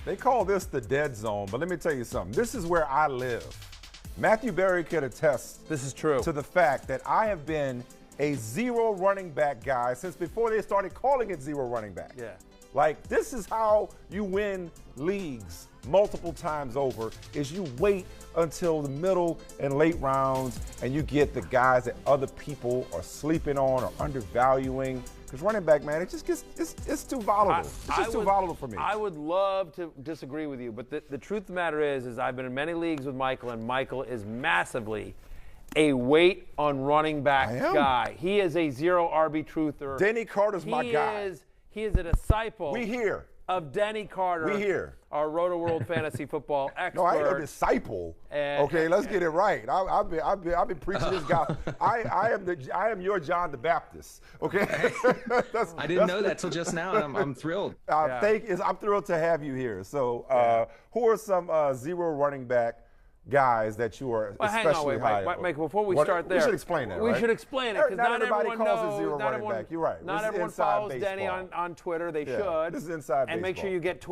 They call this the dead zone, but let me tell you something. This is where I live. Matthew Berry could attest. This is true. To the fact that I have been a zero running back guy since before they started calling it zero running back. Yeah. Like, this is how you win leagues multiple times over, is you wait until the middle and late rounds and you get the guys that other people are sleeping on or undervaluing. Because running back, man, it just gets, it's too volatile. It's just too volatile for me. I would love to disagree with you, but the truth of the matter is I've been in many leagues with Michael, and Michael is massively a wait on running back guy. He is a zero RB truther. Denny Carter's my guy. He is a disciple. We here. Of Denny Carter. We here. Our Rotoworld fantasy football expert. No, I ain't no disciple. Okay, let's get it right. I've been preaching this guy. I am your John the Baptist. Okay. I didn't know that till just now, and I'm thrilled. I'm thrilled to have you here. So, who are some zero running back guys that you are especially high on? Mike, before we start there, we should explain that. We should explain it because not everybody everyone calls knows. it zero running back. You're right. Not everyone follows Denny on Twitter. They should. This is inside baseball. And make sure you get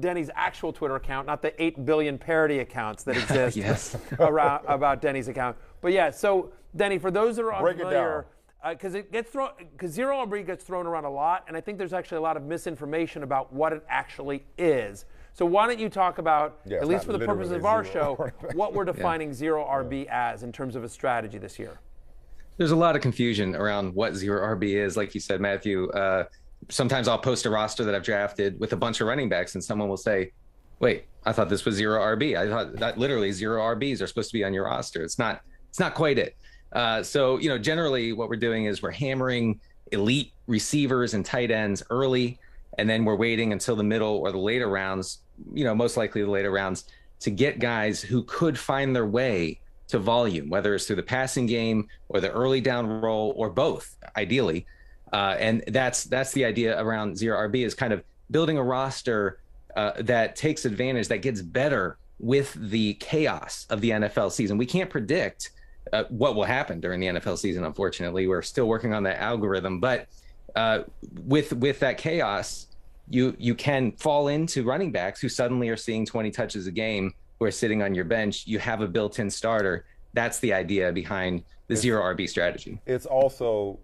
Denny's actual Twitter account, not the 8 billion parody accounts that exist around about Denny's account. But yeah, so Denny, for those that are unfamiliar, because zero RB gets thrown around a lot, and I think there's actually a lot of misinformation about what it actually is. So why don't you talk about, at least for the purposes of our show, what we're defining zero RB as in terms of a strategy this year? There's a lot of confusion around what zero RB is. Like you said, Matthew, sometimes I'll post a roster that I've drafted with a bunch of running backs, and someone will say, wait, I thought this was zero RB. I thought that literally zero RBs are supposed to be on your roster. It's not quite it. So, generally what we're doing is we're hammering elite receivers and tight ends early, and then we're waiting until the middle or the later rounds, most likely the later rounds, to get guys who could find their way to volume, whether it's through the passing game or the early down roll or both, ideally. And that's the idea around zero RB, is kind of building a roster that takes advantage, that gets better with the chaos of the NFL season. We can't predict what will happen during the NFL season, unfortunately. We're still working on that algorithm, but with that chaos, you can fall into running backs who suddenly are seeing 20 touches a game, who are sitting on your bench. You have a built-in starter. That's the idea behind the zero RB strategy. It's also,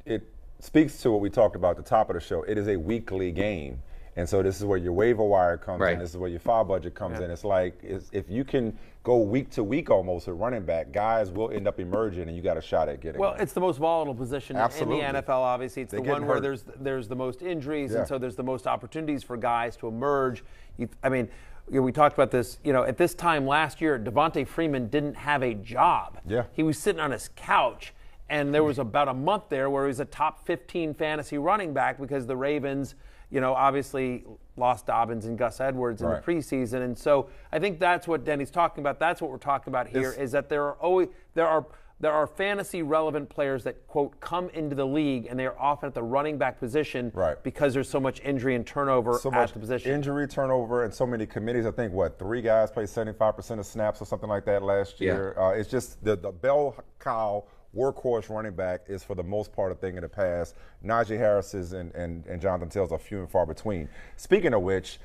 it speaks to what we talked about at the top of the show. It is a weekly game. And so this is where your waiver wire comes in. This is where your foul budget comes in. It's like, if you can go week to week almost with running back, guys will end up emerging, and you got a shot at getting them. It's the most volatile position in the NFL, obviously. It's the one where there's the most injuries, and so there's the most opportunities for guys to emerge. We talked about this, at this time last year, Devontae Freeman didn't have a job. Yeah. He was sitting on his couch, and there was about a month there where he was a top 15 fantasy running back because the Ravens – obviously lost Dobbins and Gus Edwards in the preseason. And so I think that's what Denny's talking about. That's what we're talking about here, is that there are fantasy relevant players that, quote, come into the league, and they are often at the running back position because there's so much injury and turnover at the position. Injury, turnover, and so many committees. I think, 3 guys played 75% of snaps or something like that last year. It's just the bell cow workhorse running back is, for the most part, a thing of the past. Najee Harris's and Jonathan Taylor's are few and far between. Speaking of which,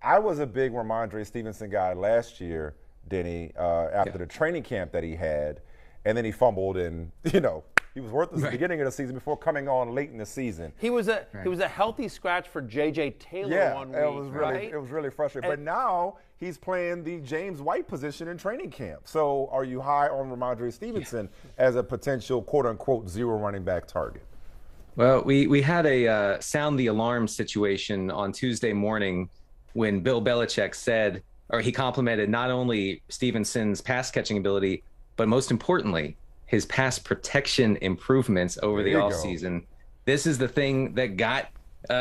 I was a big Rhamondre Stevenson guy last year, Denny, after the training camp that he had, and then he fumbled, and he was worthless at the beginning of the season before coming on late in the season. He was a healthy scratch for J.J. Taylor one week, it was really frustrating. But now he's playing the James White position in training camp. So are you high on Rhamondre Stevenson as a potential quote-unquote zero running back target? Well, we had a sound the alarm situation on Tuesday morning when Bill Belichick said, or he complimented not only Stevenson's pass catching ability, but most importantly, his pass protection improvements over the offseason. This is the thing that got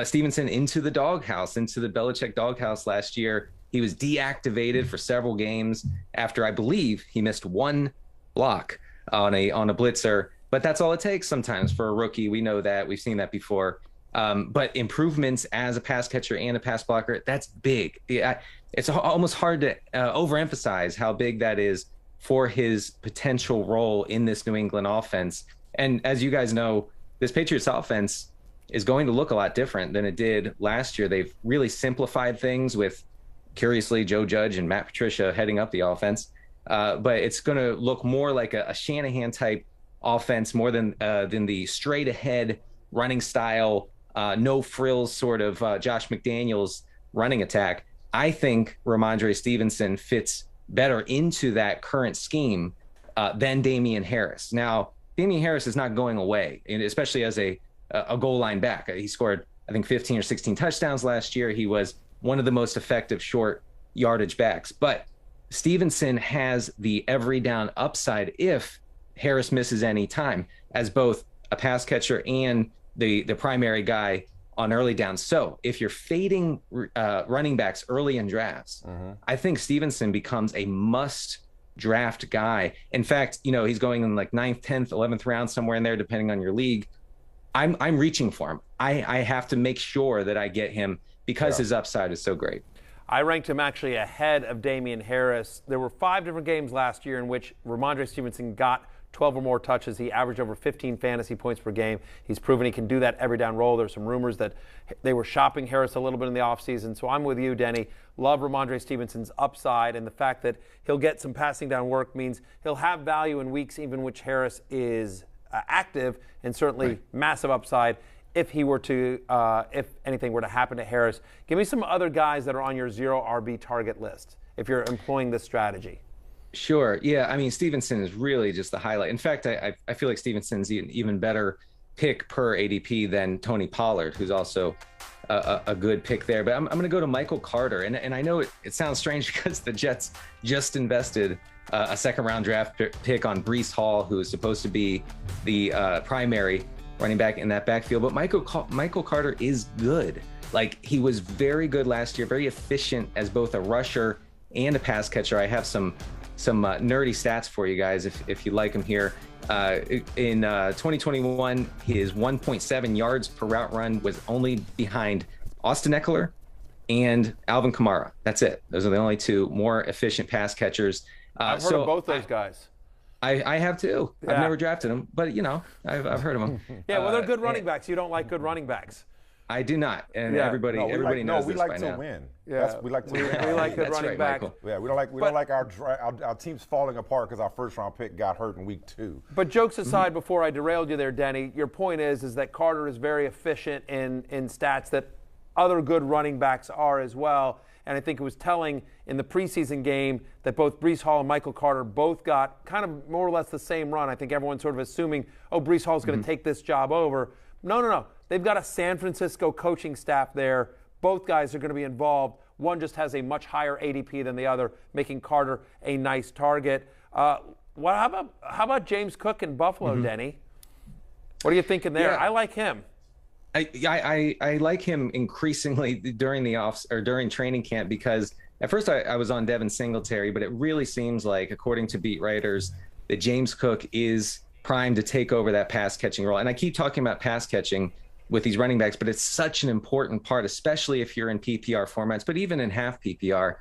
Stevenson into the doghouse, into the Belichick doghouse last year. He was deactivated for several games after, I believe, he missed one block on a blitzer. But that's all it takes sometimes for a rookie. We know that. We've seen that before. But improvements as a pass catcher and a pass blocker, that's big. It's almost hard to overemphasize how big that is for his potential role in this New England offense. And as you guys know, this Patriots offense is going to look a lot different than it did last year. They've really simplified things with curiously, Joe Judge and Matt Patricia heading up the offense. But it's going to look more like a Shanahan type offense more than the straight ahead running style, no frills sort of Josh McDaniels running attack. I think Rhamondre Stevenson fits better into that current scheme than Damian Harris. Now, Damian Harris is not going away, and especially as a goal line back. He scored, I think, 15 or 16 touchdowns last year. He was one of the most effective short yardage backs. But Stevenson has the every down upside if Harris misses any time, as both a pass catcher and the primary guy on early downs. So if you're fading running backs early in drafts, I think Stevenson becomes a must draft guy. In fact, he's going in like 9th, 10th, 11th round, somewhere in there, depending on your league. I'm reaching for him. I have to make sure that I get him because his upside is so great. I ranked him actually ahead of Damian Harris. There were 5 different games last year in which Rhamondre Stevenson got 12 or more touches. He averaged over 15 fantasy points per game. He's proven he can do that every down roll. There's some rumors that they were shopping Harris a little bit in the offseason. So I'm with you, Denny. Love Rhamondre Stevenson's upside, and the fact that he'll get some passing down work means he'll have value in weeks even which Harris is active, and certainly massive upside if he were to, if anything were to happen to Harris. Give me some other guys that are on your 0 RB target list if you're employing this strategy. Sure. Yeah. I mean, Stevenson is really just the highlight. In fact, I feel like Stevenson's an even better pick per ADP than Tony Pollard, who's also a good pick there. But I'm going to go to Michael Carter. And I know it sounds strange because the Jets just invested a second-round draft pick on Breece Hall, who is supposed to be the primary running back in that backfield. But Michael Carter is good. Like, he was very good last year, very efficient as both a rusher and a pass catcher. I have some nerdy stats for you guys if you like them here. In 2021, his 1.7 yards per route run was only behind Austin Eckler and Alvin Kamara. That's it. Those are the only 2 more efficient pass catchers. I've heard of both those guys. I have too. Yeah. I've never drafted them, but I've heard of them. Yeah, well, they're good running backs. You don't like good running backs. I do not, and everybody knows this by now. We like to win. Yeah, we like to win. We like good running back. Yeah, we don't like our teams falling apart because our first round pick got hurt in week 2. But jokes aside, before I derailed you there, Denny, your point is that Carter is very efficient in stats that other good running backs are as well. And I think it was telling in the preseason game that both Breece Hall and Michael Carter both got kind of more or less the same run. I think everyone's sort of assuming, Breece Hall's going to take this job over. No. They've got a San Francisco coaching staff there. Both guys are going to be involved. One just has a much higher ADP than the other, making Carter a nice target. How about James Cook in Buffalo, Denny? What are you thinking there? Yeah. I like him. I like him increasingly during training camp, because at first I was on Devin Singletary, but it really seems like, according to beat writers, that James Cook is primed to take over that pass catching role. And I keep talking about pass catching with these running backs, but it's such an important part, especially if you're in PPR formats, but even in half PPR.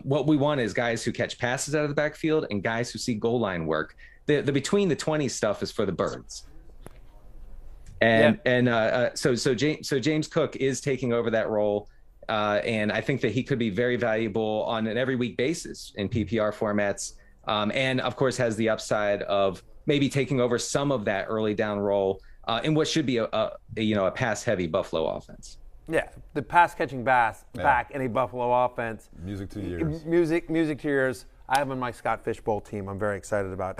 What we want is guys who catch passes out of the backfield and guys who see goal line work. The between the 20s stuff is for the birds. So James Cook is taking over that role, and I think that he could be very valuable on an every week basis in PPR formats, and of course has the upside of maybe taking over some of that early down role in what should be a pass heavy Buffalo offense. Yeah, the pass catching back in a Buffalo offense. Music to your ears. Music to your ears. I have him in my Scott Fishbowl team. I'm very excited about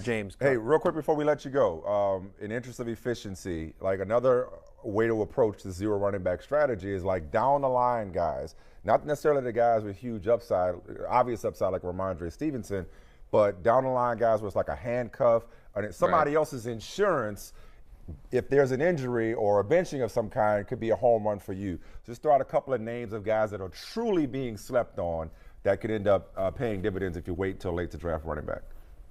James. Hey, real quick before we let you go, in interest of efficiency, like another way to approach the 0 running back strategy is like down the line guys, not necessarily the guys with huge upside, obvious upside like Rhamondre Stevenson, but down the line guys with like a handcuff and somebody else's insurance. If there's an injury or a benching of some kind, it could be a home run for you. Just throw out a couple of names of guys that are truly being slept on that could end up paying dividends if you wait till late to draft running back.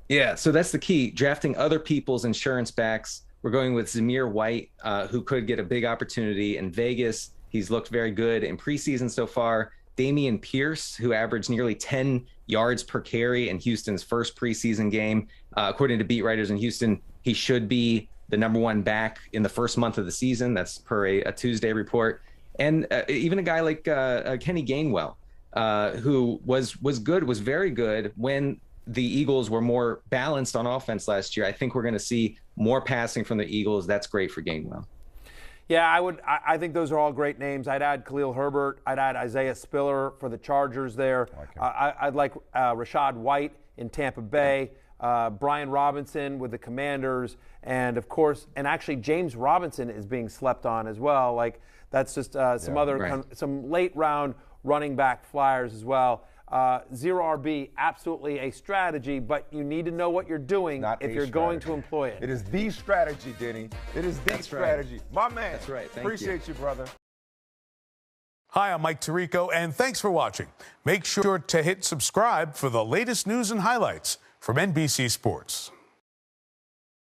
Yeah, so that's the key, drafting other people's insurance backs. We're going with Zamir White, who could get a big opportunity in Vegas. He's looked very good in preseason so far. Dameon Pierce, who averaged nearly 10 yards per carry in Houston's first preseason game. According to beat writers in Houston, he should be the number 1 back in the first month of the season. That's per a Tuesday report. And even a guy like Kenny Gainwell, who was good, was very good when the Eagles were more balanced on offense last year. I think we're going to see more passing from the Eagles. That's great for Gainwell. Yeah, I think those are all great names. I'd add Khalil Herbert. I'd add Isaiah Spiller for the Chargers there. I'd like Rachaad White in Tampa Bay. Brian Robinson with the Commanders. And, of course, and actually James Robinson is being slept on as well. Like, that's just some late-round running back flyers as well. Zero RB, absolutely a strategy, but you need to know what you're doing if you're going to employ it. It is the strategy, Denny. It is the strategy. My man. That's right. Appreciate you, brother. Hi, I'm Mike Tirico, and thanks for watching. Make sure to hit subscribe for the latest news and highlights from NBC Sports.